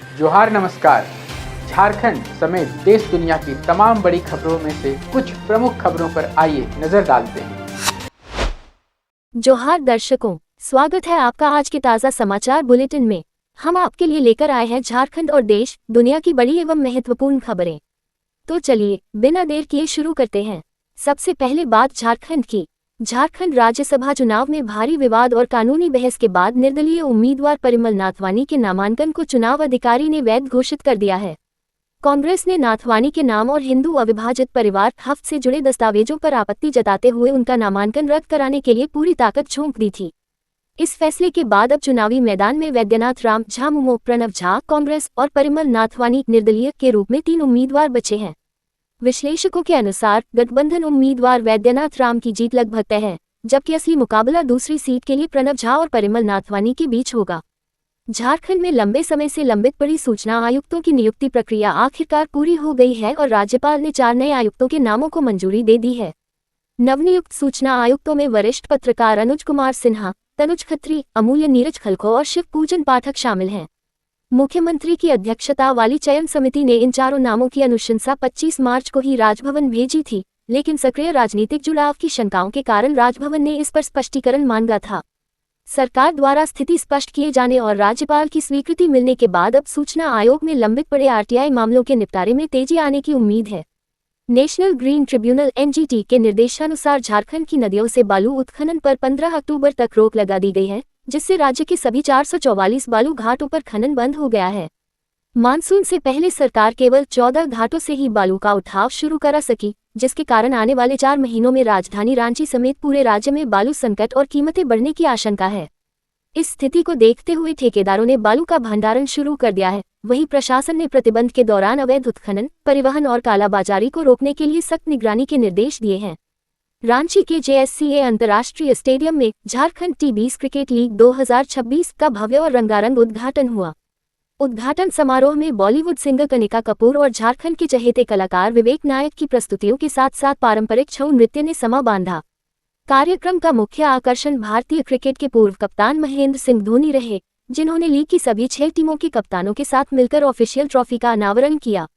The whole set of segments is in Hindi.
जोहार नमस्कार। झारखंड समेत देश दुनिया की तमाम बड़ी खबरों में से कुछ प्रमुख खबरों पर आइए नजर डालते हैं। जोहार दर्शकों, स्वागत है आपका आज के ताज़ा समाचार बुलेटिन में। हम आपके लिए लेकर आए हैं झारखंड और देश दुनिया की बड़ी एवं महत्वपूर्ण खबरें। तो चलिए बिना देर किए शुरू करते हैं। सबसे पहले बात झारखंड की। झारखंड राज्यसभा चुनाव में भारी विवाद और कानूनी बहस के बाद निर्दलीय उम्मीदवार परिमल नाथवानी के नामांकन को चुनाव अधिकारी ने वैध घोषित कर दिया है। कांग्रेस ने नाथवानी के नाम और हिंदू अविभाजित परिवार हफ्त से जुड़े दस्तावेजों पर आपत्ति जताते हुए उनका नामांकन रद्द कराने के लिए पूरी ताकत झोंक दी थी। इस फैसले के बाद अब चुनावी मैदान में वैद्यनाथ राम झा मुमो प्रणव झा कांग्रेस और परिमल नाथवानी निर्दलीय के रूप में 3 उम्मीदवार बचे हैं। विश्लेषकों के अनुसार गठबंधन उम्मीदवार वैद्यनाथ राम की जीत लगभग तय है, जबकि असली मुकाबला दूसरी सीट के लिए प्रणव झा और परिमल नाथवानी के बीच होगा। झारखंड में लंबे समय से लंबित पड़ी सूचना आयुक्तों की नियुक्ति प्रक्रिया आखिरकार पूरी हो गई है और राज्यपाल ने 4 नए आयुक्तों के नामों को मंजूरी दे दी है। नवनियुक्त सूचना आयुक्तों में वरिष्ठ पत्रकार अनुज कुमार सिन्हा, तनुज खत्री, अमूल्य नीरज खलखो और शिव पूजन पाठक शामिल हैं। मुख्यमंत्री की अध्यक्षता वाली चयन समिति ने इन 4 नामों की अनुशंसा 25 मार्च को ही राजभवन भेजी थी, लेकिन सक्रिय राजनीतिक जुड़ाव की शंकाओं के कारण राजभवन ने इस पर स्पष्टीकरण मांगा था। सरकार द्वारा स्थिति स्पष्ट किए जाने और राज्यपाल की स्वीकृति मिलने के बाद अब सूचना आयोग में लंबित पड़े आरटीआई मामलों के निपटारे में तेजी आने की उम्मीद है। नेशनल ग्रीन ट्रिब्यूनल एनजीटी के निर्देशानुसार झारखंड की नदियों से बालू उत्खनन पर 15 अक्टूबर तक रोक लगा दी गई है, जिससे राज्य के सभी 444 बालू घाटों पर खनन बंद हो गया है। मानसून से पहले सरकार केवल 14 घाटों से ही बालू का उठाव शुरू करा सकी, जिसके कारण आने वाले 4 महीनों में राजधानी रांची समेत पूरे राज्य में बालू संकट और कीमतें बढ़ने की आशंका है। इस स्थिति को देखते हुए ठेकेदारों ने बालू का भंडारण शुरू कर दिया है। वहीं प्रशासन ने प्रतिबंध के दौरान अवैध उत्खनन, परिवहन और कालाबाजारी को रोकने के लिए सख्त निगरानी के निर्देश दिए हैं। रांची के जेएससीए अंतर्राष्ट्रीय स्टेडियम में झारखंड T20 क्रिकेट लीग 2026 का भव्य और रंगारंग उद्घाटन हुआ। उद्घाटन समारोह में बॉलीवुड सिंगर कनिका कपूर और झारखंड के चहेते कलाकार विवेक नायक की प्रस्तुतियों के साथ साथ पारंपरिक छऊ नृत्य ने समा बांधा। कार्यक्रम का मुख्य आकर्षण भारतीय क्रिकेट के पूर्व कप्तान महेंद्र सिंह धोनी रहे, जिन्होंने लीग की सभी 6 टीमों के कप्तानों के साथ मिलकर ऑफिशियल ट्रॉफी का अनावरण किया।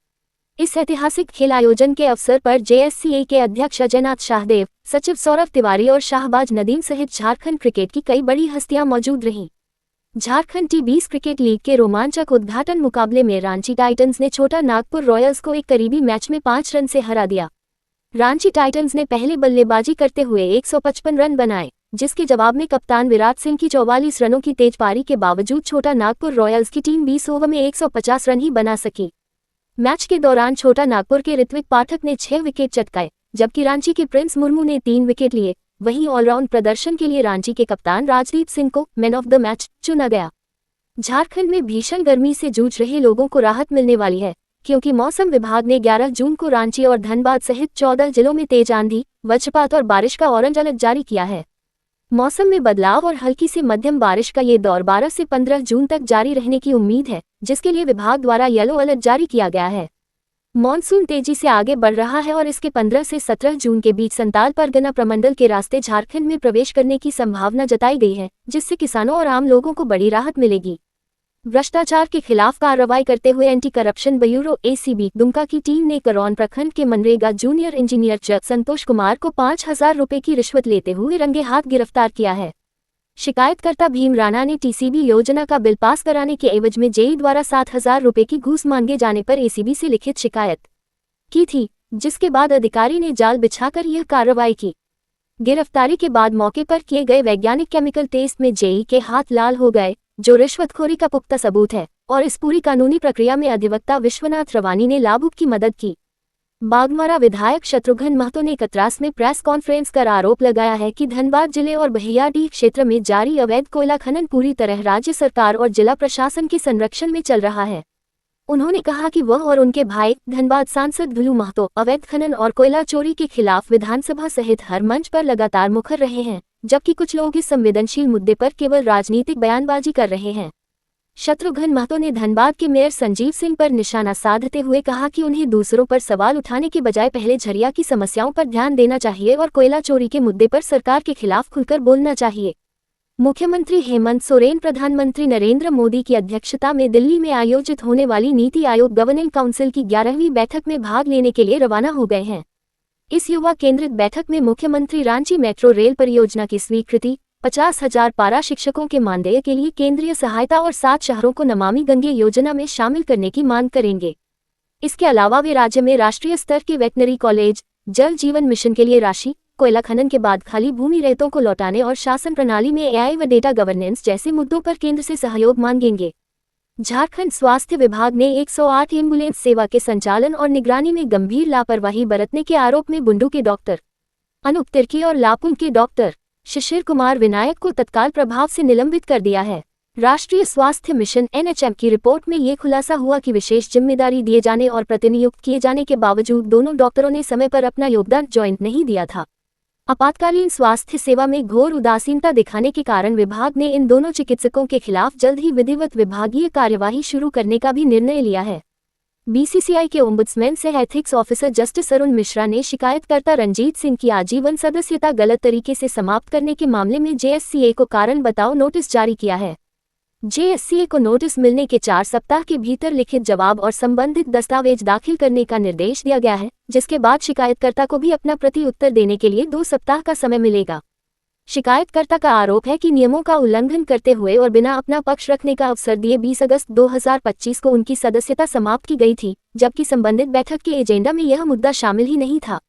इस ऐतिहासिक खेल आयोजन के अवसर पर जेएससीए के अध्यक्ष अजयनाथ शाहदेव, सचिव सौरभ तिवारी और शाहबाज नदीम सहित झारखंड क्रिकेट की कई बड़ी हस्तियां मौजूद रहीं। झारखंड T20 क्रिकेट लीग के रोमांचक उद्घाटन मुकाबले में रांची टाइटंस ने छोटा नागपुर रॉयल्स को एक करीबी मैच में 5 रन से हरा दिया। रांची टाइटंस ने पहले बल्लेबाजी करते हुए 155 रन बनाए, जिसके जवाब में कप्तान विराट सिंह की 44 रनों की तेज पारी के बावजूद छोटा नागपुर रॉयल्स की टीम 20 ओवर में 150 रन ही बना सकी। मैच के दौरान छोटा नागपुर के ऋत्विक पाठक ने 6 विकेट चटकाए, जबकि रांची के प्रिंस मुर्मू ने 3 विकेट लिए। वहीं ऑलराउंड प्रदर्शन के लिए रांची के कप्तान राजदीप सिंह को मैन ऑफ द मैच चुना गया। झारखंड में भीषण गर्मी से जूझ रहे लोगों को राहत मिलने वाली है, क्योंकि मौसम विभाग ने 11 जून को रांची और धनबाद सहित 14 जिलों में तेज आंधी, वज्रपात और बारिश का ऑरेंज अलर्ट जारी किया है। मौसम में बदलाव और हल्की से मध्यम बारिश का ये दौर 12 से 15 जून तक जारी रहने की उम्मीद है, जिसके लिए विभाग द्वारा येलो अलर्ट जारी किया गया है। मॉनसून तेजी से आगे बढ़ रहा है और इसके 15 से 17 जून के बीच संताल परगना प्रमंडल के रास्ते झारखंड में प्रवेश करने की संभावना जताई गई है, जिससे किसानों और आम लोगों को बड़ी राहत मिलेगी। भ्रष्टाचार के खिलाफ कार्रवाई करते हुए anti corruption bureau ACB Dumka की टीम ने करौन प्रखंड के मनरेगा जूनियर इंजीनियर च संतोष कुमार को 5,000 रुपए की रिश्वत लेते हुए रंगे हाथ गिरफ्तार किया है। शिकायतकर्ता भीम राणा ने TCB योजना का बिल पास कराने के एवज में जेई द्वारा 7,000 रुपए की घूस मांगे जाने पर ACB से लिखित शिकायत की थी, जिसके बाद अधिकारी ने जाल बिछाकर यह कार्रवाई की। गिरफ्तारी के बाद मौके पर किए गए वैज्ञानिक केमिकल टेस्ट में जेई के हाथ लाल हो गए, जो रिश्वतखोरी का पुख्ता सबूत है, और इस पूरी कानूनी प्रक्रिया में अधिवक्ता विश्वनाथ रवानी ने लाभुक की मदद की। बागमारा विधायक शत्रुघ्न महतो ने कतरास में प्रेस कॉन्फ्रेंस कर आरोप लगाया है कि धनबाद जिले और बहियाडीह क्षेत्र में जारी अवैध कोयला खनन पूरी तरह राज्य सरकार और जिला प्रशासन के संरक्षण में चल रहा है। उन्होंने कहा कि वह और उनके भाई धनबाद सांसद धुलू महतो अवैध खनन और कोयला चोरी के खिलाफ विधानसभा सहित हर मंच पर लगातार मुखर रहे हैं, जबकि कुछ लोग इस संवेदनशील मुद्दे पर केवल राजनीतिक बयानबाजी कर रहे हैं। शत्रुघ्न महतो ने धनबाद के मेयर संजीव सिंह पर निशाना साधते हुए कहा कि उन्हें दूसरों पर सवाल उठाने के बजाय पहले झरिया की समस्याओं पर ध्यान देना चाहिए और कोयला चोरी के मुद्दे पर सरकार के खिलाफ खुलकर बोलना चाहिए। मुख्यमंत्री हेमंत सोरेन प्रधानमंत्री नरेंद्र मोदी की अध्यक्षता में दिल्ली में आयोजित होने वाली नीति आयोग गवर्निंग काउंसिल की 11वीं बैठक में भाग लेने के लिए रवाना हो गए हैं। इस युवा केंद्रित बैठक में मुख्यमंत्री रांची मेट्रो रेल परियोजना की स्वीकृति, 50,000 पारा शिक्षकों के मानदेय के लिए केंद्रीय सहायता और 7 शहरों को नमामि गंगे योजना में शामिल करने की मांग करेंगे। इसके अलावा वे राज्य में राष्ट्रीय स्तर के वेटनरी कॉलेज, जल जीवन मिशन के लिए राशि, कोयला खनन के बाद खाली भूमि रैयतों को लौटाने और शासन प्रणाली में एआई व डेटा गवर्नेंस जैसे मुद्दों पर केंद्र से सहयोग मांगेंगे। झारखंड स्वास्थ्य विभाग ने 108 एम्बुलेंस सेवा के संचालन और निगरानी में गंभीर लापरवाही बरतने के आरोप में बुंडू के डॉक्टर अनूप तिर्की और लापुंग के डॉक्टर शिशिर कुमार विनायक को तत्काल प्रभाव से निलंबित कर दिया है। राष्ट्रीय स्वास्थ्य मिशन (NHM) की रिपोर्ट में ये खुलासा हुआ कि विशेष जिम्मेदारी दिए जाने और प्रतिनियुक्त किए जाने के बावजूद दोनों डॉक्टरों ने समय पर अपना योगदान ज्वाइंट नहीं दिया था। आपातकालीन स्वास्थ्य सेवा में घोर उदासीनता दिखाने के कारण विभाग ने इन दोनों चिकित्सकों के खिलाफ जल्द ही विधिवत विभागीय कार्यवाही शुरू करने का भी निर्णय लिया है। बीसीसीआई के ओम्बुड्समैन से ethics officer justice Arun Mishra ने शिकायतकर्ता रंजीत सिंह की आजीवन सदस्यता गलत तरीके से समाप्त करने के मामले में जेएससीए को कारण बताओ नोटिस जारी किया है। जेएससीए को नोटिस मिलने के 4 सप्ताह के भीतर लिखित जवाब और संबंधित दस्तावेज दाखिल करने का निर्देश दिया गया है, जिसके बाद शिकायतकर्ता को भी अपना प्रति उत्तर देने के लिए 2 सप्ताह का समय मिलेगा। शिकायतकर्ता का आरोप है कि नियमों का उल्लंघन करते हुए और बिना अपना पक्ष रखने का अवसर दिए 20 अगस्त 2025 को उनकी सदस्यता समाप्त की गई थी, जबकि संबंधित बैठक के एजेंडा में यह मुद्दा शामिल ही नहीं था।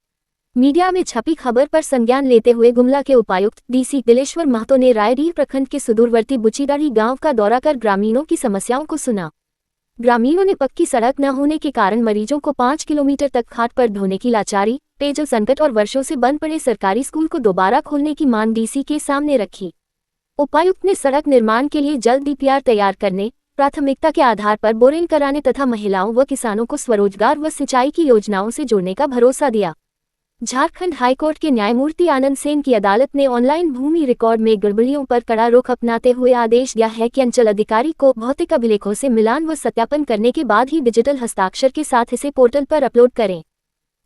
मीडिया में छपी खबर पर संज्ञान लेते हुए गुमला के उपायुक्त डीसी दिलेश्वर महतो ने रायडीह प्रखंड के सुदूरवर्ती बुचीडाढ़ी गांव का दौरा कर ग्रामीणों की समस्याओं को सुना। ग्रामीणों ने पक्की सड़क न होने के कारण मरीजों को 5 किलोमीटर तक खाट पर ढोने की लाचारी, पेयजल संकट और वर्षों से बंद पड़े सरकारी स्कूल को दोबारा खोलने की मांग डीसी के सामने रखी। उपायुक्त ने सड़क निर्माण के लिए जल्द डीपीआर तैयार करने, प्राथमिकता के आधार पर बोरिंग कराने तथा महिलाओं व किसानों को स्वरोजगार व सिंचाई की योजनाओं से जोड़ने का भरोसा दिया। झारखंड हाईकोर्ट के न्यायमूर्ति आनंद सेन की अदालत ने ऑनलाइन भूमि रिकॉर्ड में गड़बड़ियों पर कड़ा रुख अपनाते हुए आदेश दिया है कि अंचल अधिकारी को भौतिक अभिलेखों से मिलान व सत्यापन करने के बाद ही डिजिटल हस्ताक्षर के साथ इसे पोर्टल पर अपलोड करें।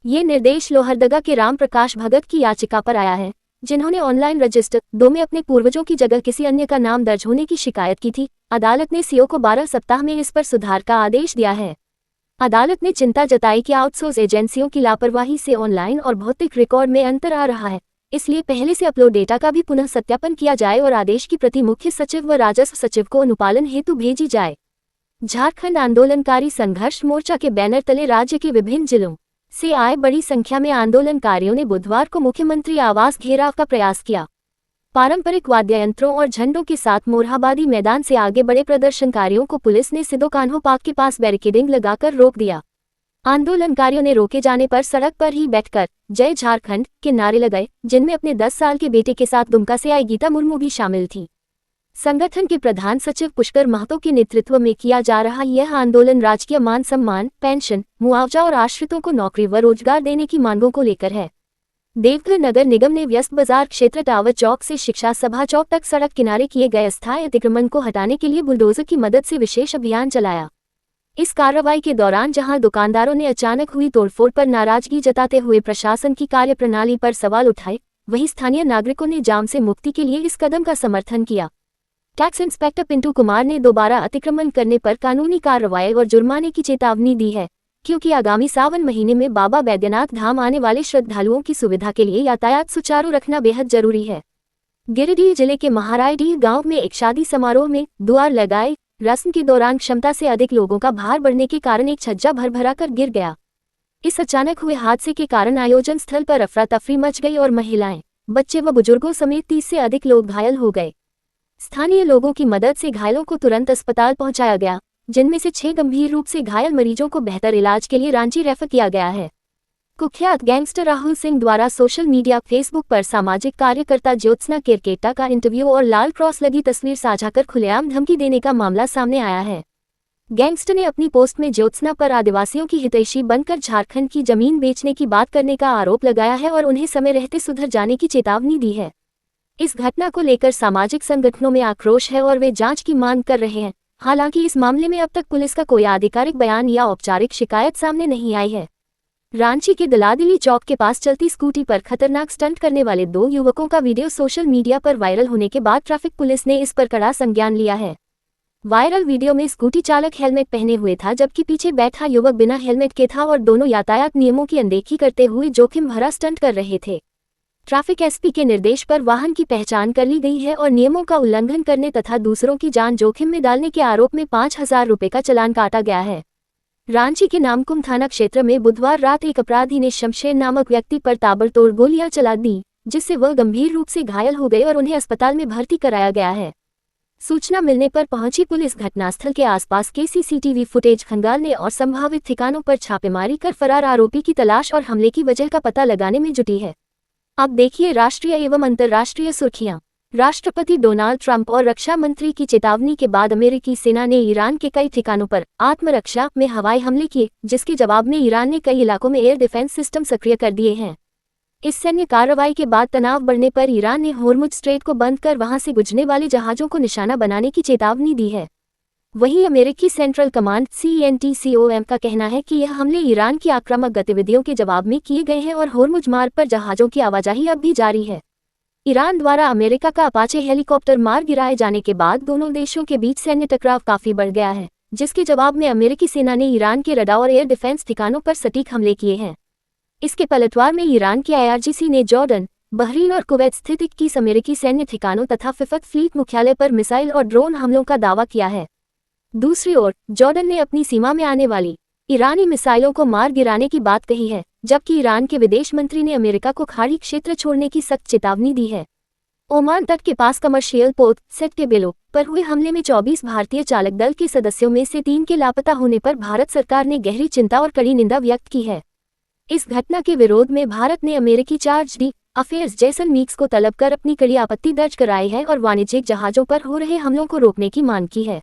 ये निर्देश लोहरदगा के राम प्रकाश भगत की याचिका पर आया है, जिन्होंने ऑनलाइन रजिस्टर 2 में अपने पूर्वजों की जगह किसी अन्य का नाम दर्ज होने की शिकायत की थी। अदालत ने सीओ को 12 सप्ताह में इस पर सुधार का आदेश दिया है। अदालत ने चिंता जताई कि आउटसोर्स एजेंसियों की लापरवाही से ऑनलाइन और भौतिक रिकॉर्ड में अंतर आ रहा है, इसलिए पहले से अपलोड डेटा का भी पुनः सत्यापन किया जाए और आदेश की प्रति मुख्य सचिव व राजस्व सचिव को अनुपालन हेतु भेजी जाए। झारखंड आंदोलनकारी संघर्ष मोर्चा के बैनर तले राज्य के विभिन्न जिलों से आए बड़ी संख्या में आंदोलनकारियों ने बुधवार को मुख्यमंत्री आवास घेराव का प्रयास किया। पारंपरिक वाद्ययंत्रों और झंडों के साथ मोरहाबादी मैदान से आगे बढ़े प्रदर्शनकारियों को पुलिस ने सिदो कान्हो पार्क के पास बैरिकेडिंग लगाकर रोक दिया। आंदोलनकारियों ने रोके जाने पर सड़क पर ही बैठकर जय झारखंड के नारे लगाए, जिनमें अपने 10 साल के बेटे के साथ दुमका से आई गीता मुर्मू भी शामिल थी। संगठन के प्रधान सचिव पुष्कर महतो के नेतृत्व में किया जा रहा यह आंदोलन राजकीय मान सम्मान, पेंशन, मुआवजा और आश्रितों को नौकरी व रोजगार देने की मांगों को लेकर है। देवघर नगर निगम ने व्यस्त बाजार क्षेत्र टावर चौक से शिक्षा सभा चौक तक सड़क किनारे किए गए अस्थायी अतिक्रमण को हटाने के लिए बुलडोजर की मदद से विशेष अभियान चलाया। इस कार्रवाई के दौरान जहां दुकानदारों ने अचानक हुई तोड़फोड़ पर नाराजगी जताते हुए प्रशासन की कार्यप्रणाली पर सवाल उठाए, वहीं स्थानीय नागरिकों ने जाम से मुक्ति के लिए इस कदम का समर्थन किया। टैक्स इंस्पेक्टर पिंटू कुमार ने दोबारा अतिक्रमण करने पर कानूनी कार्रवाई और जुर्माने की चेतावनी दी है, क्योंकि आगामी सावन महीने में बाबा बैद्यनाथ धाम आने वाले श्रद्धालुओं की सुविधा के लिए यातायात सुचारू रखना बेहद जरूरी है। गिरिडीह जिले के महारायडीह गांव में एक शादी समारोह में दुआर लगाए रस्म के दौरान क्षमता से अधिक लोगों का भार बढ़ने के कारण एक छज्जा भरभरा कर गिर गया। इस अचानक हुए हादसे के कारण आयोजन स्थल पर अफरा तफरी मच गई और महिलाएं, बच्चे व बुजुर्गों समेत 30 से अधिक लोग घायल हो गए। स्थानीय लोगों की मदद से घायलों को तुरंत अस्पताल पहुंचाया गया, जिनमें से 6 गंभीर रूप से घायल मरीजों को बेहतर इलाज के लिए रांची रेफर किया गया है। कुख्यात गैंगस्टर राहुल सिंह द्वारा सोशल मीडिया फेसबुक पर सामाजिक कार्यकर्ता ज्योत्सना केरकेटा का इंटरव्यू और लाल क्रॉस लगी तस्वीर साझा कर खुलेआम धमकी देने का मामला सामने आया है। गैंगस्टर ने अपनी पोस्ट में ज्योत्सना पर आदिवासियों की हितैषी बनकर झारखंड की जमीन बेचने की बात करने का आरोप लगाया है और उन्हें समय रहते सुधर जाने की चेतावनी दी है। इस घटना को लेकर सामाजिक संगठनों में आक्रोश है और वे जांच की मांग कर रहे हैं। हालांकि इस मामले में अब तक पुलिस का कोई आधिकारिक बयान या औपचारिक शिकायत सामने नहीं आई है। रांची के दलादिली चौक के पास चलती स्कूटी पर खतरनाक स्टंट करने वाले 2 युवकों का वीडियो सोशल मीडिया पर वायरल होने के बाद ट्रैफिक पुलिस ने इस पर कड़ा संज्ञान लिया है। वायरल वीडियो में स्कूटी चालक हेलमेट पहने हुए था, जबकि पीछे बैठा युवक बिना हेलमेट के था और दोनों यातायात नियमों की अनदेखी करते हुए जोखिम भरा स्टंट कर रहे थे। ट्रैफिक एसपी के निर्देश पर वाहन की पहचान कर ली गई है और नियमों का उल्लंघन करने तथा दूसरों की जान जोखिम में डालने के आरोप में 5,000 रुपये का चालान काटा गया है। रांची के नामकुम थाना क्षेत्र में बुधवार रात एक अपराधी ने शमशेर नामक व्यक्ति पर ताबड़तोड़ गोलियां चला दी, जिससे वह गंभीर रूप से घायल हो गए और उन्हें अस्पताल में भर्ती कराया गया है। सूचना मिलने पर पहुंची पुलिस घटनास्थल के आसपास के सीसीटीवी फुटेज खंगालने और संभावित ठिकानों पर छापेमारी कर फरार आरोपी की तलाश और हमले की वजह का पता लगाने में जुटी है। अब देखिए राष्ट्रीय एवं अंतर्राष्ट्रीय सुर्खियां। राष्ट्रपति डोनाल्ड ट्रंप और रक्षा मंत्री की चेतावनी के बाद अमेरिकी सेना ने ईरान के कई ठिकानों पर आत्मरक्षा में हवाई हमले किए, जिसके जवाब में ईरान ने कई इलाकों में एयर डिफेंस सिस्टम सक्रिय कर दिए हैं। इस सैन्य कार्रवाई के बाद तनाव बढ़ने पर ईरान ने होर्मुज स्ट्रेट को बंद कर वहां से गुजरने वाले जहाजों को निशाना बनाने की चेतावनी दी है। वहीं अमेरिकी सेंट्रल कमांड CENTCOM का कहना है कि यह हमले ईरान की आक्रामक गतिविधियों के जवाब में किए गए हैं और होर्मुज मार्ग पर जहाजों की आवाजाही अब भी जारी है। ईरान द्वारा अमेरिका का अपाचे हेलीकॉप्टर मार गिराए जाने के बाद दोनों देशों के बीच सैन्य टकराव काफी बढ़ गया है, जिसके जवाब में अमेरिकी सेना ने ईरान के रडार और एयर डिफेंस ठिकानों पर सटीक हमले किए हैं। इसके पलटवार में ईरान की IRGC ने जॉर्डन, बहरीन और कुवैत स्थित 21 अमेरिकी सैन्य ठिकानों तथा फिफक फ्लीट मुख्यालय पर मिसाइल और ड्रोन हमलों का दावा किया है। दूसरी ओर जॉर्डन ने अपनी सीमा में आने वाली ईरानी मिसाइलों को मार गिराने की बात कही है, जबकि ईरान के विदेश मंत्री ने अमेरिका को खाड़ी क्षेत्र छोड़ने की सख्त चेतावनी दी है। ओमान तट के पास कमर्शियल पोर्ट सेक्टेबेलो पर हुए हमले में 24 भारतीय चालक दल के सदस्यों में से 3 के लापता होने पर भारत सरकार ने गहरी चिंता और कड़ी निंदा व्यक्त की है। इस घटना के विरोध में भारत ने अमेरिकी चार्ज डी अफेयर्स जैसन मीक्स को तलब कर अपनी कड़ी आपत्ति दर्ज कराई है और वाणिज्यिक जहाजों पर हो रहे हमलों को रोकने की मांग की है।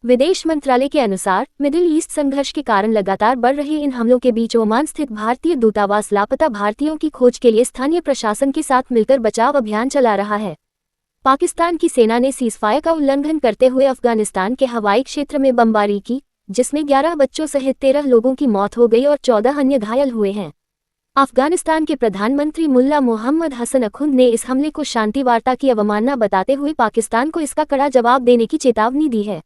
विदेश मंत्रालय के अनुसार मिडिल ईस्ट संघर्ष के कारण लगातार बढ़ रहे इन हमलों के बीच ओमान स्थित भारतीय दूतावास लापता भारतीयों की खोज के लिए स्थानीय प्रशासन के साथ मिलकर बचाव अभियान चला रहा है। पाकिस्तान की सेना ने सीजफायर का उल्लंघन करते हुए अफगानिस्तान के हवाई क्षेत्र में बमबारी की, जिसमें 11 बच्चों सहित 13 लोगों की मौत हो गई और 14 अन्य घायल हुए हैं। अफगानिस्तान के प्रधानमंत्री मुल्ला मोहम्मद हसन अखुंद ने इस हमले को शांति वार्ता की अवमानना बताते हुए पाकिस्तान को इसका कड़ा जवाब देने की चेतावनी दी है।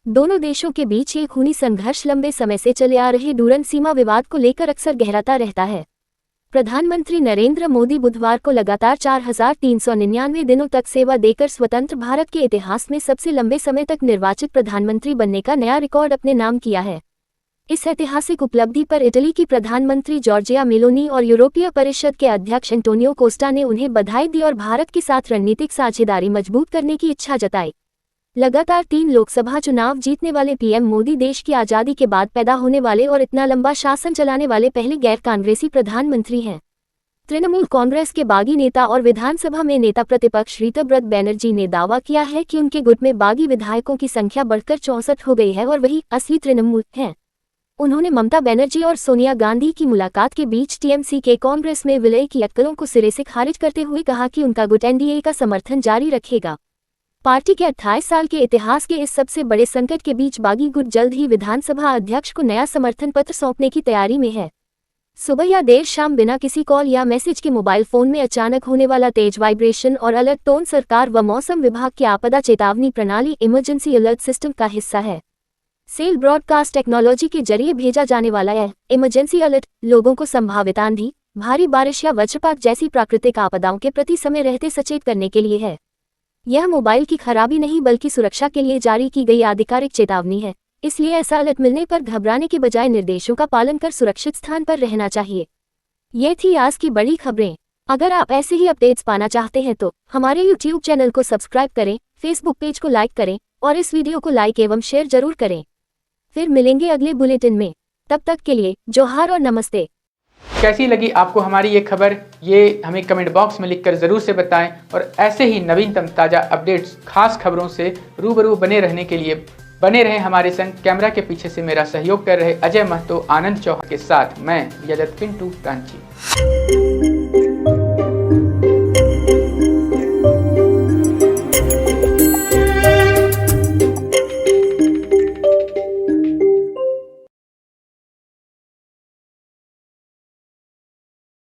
दोनों देशों के बीच ये खूनी संघर्ष लंबे समय से चले आ रहे डूरन सीमा विवाद को लेकर अक्सर गहराता रहता है। प्रधानमंत्री नरेंद्र मोदी बुधवार को लगातार 4,399 दिनों तक सेवा देकर स्वतंत्र भारत के इतिहास में सबसे लंबे समय तक निर्वाचित प्रधानमंत्री बनने का नया रिकॉर्ड अपने नाम किया है। इस ऐतिहासिक उपलब्धि पर इटली की प्रधानमंत्री जॉर्जिया मेलोनी और यूरोपीय परिषद के अध्यक्ष एंटोनियो कोस्टा ने उन्हें बधाई दी और भारत के साथ रणनीतिक साझेदारी मजबूत करने की इच्छा जताई। लगातार 3 लोकसभा चुनाव जीतने वाले पीएम मोदी देश की आज़ादी के बाद पैदा होने वाले और इतना लंबा शासन चलाने वाले पहले गैर कांग्रेसी प्रधानमंत्री हैं। तृणमूल कांग्रेस के बागी नेता और विधानसभा में नेता प्रतिपक्ष ऋतव्रत बैनर्जी ने दावा किया है कि उनके गुट में बागी विधायकों की संख्या बढ़कर 64 हो गई है और वही असली तृणमूल हैं। उन्होंने ममता बनर्जी और सोनिया गांधी की मुलाकात के बीच टीएमसी के कांग्रेस में विलय की अटकलों को सिरे से खारिज करते हुए कहा कि उनका गुट एनडीए का समर्थन जारी रखेगा। पार्टी के 28 साल के इतिहास के इस सबसे बड़े संकट के बीच बागी गुट जल्द ही विधानसभा अध्यक्ष को नया समर्थन पत्र सौंपने की तैयारी में है। सुबह या देर शाम बिना किसी कॉल या मैसेज के मोबाइल फोन में अचानक होने वाला तेज वाइब्रेशन और अलर्ट टोन सरकार व मौसम विभाग की आपदा चेतावनी प्रणाली इमरजेंसी अलर्ट सिस्टम का हिस्सा है। सेल ब्रॉडकास्ट टेक्नोलॉजी के जरिए भेजा जाने वाला यह इमरजेंसी अलर्ट लोगों को संभावित आंधी, भारी बारिश या वज्रपात जैसी प्राकृतिक आपदाओं के प्रति समय रहते सचेत करने के लिए है। यह मोबाइल की खराबी नहीं बल्कि सुरक्षा के लिए जारी की गई आधिकारिक चेतावनी है, इसलिए ऐसा अलर्ट मिलने पर घबराने के बजाय निर्देशों का पालन कर सुरक्षित स्थान पर रहना चाहिए। ये थी आज की बड़ी खबरें। अगर आप ऐसे ही अपडेट्स पाना चाहते हैं तो हमारे YouTube चैनल को सब्सक्राइब करें, Facebook पेज को लाइक करें और इस वीडियो को लाइक एवं शेयर जरूर करें। फिर मिलेंगे अगले बुलेटिन में, तब तक के लिए जोहार और नमस्ते। कैसी लगी आपको हमारी ये खबर, ये हमें कमेंट बॉक्स में लिखकर ज़रूर से बताएं और ऐसे ही नवीनतम ताज़ा अपडेट्स, खास खबरों से रूबरू बने रहने के लिए बने रहें हमारे संग। कैमरा के पीछे से मेरा सहयोग कर रहे अजय महतो, आनंद चौहान के साथ मैं यजत पिंटू रांची।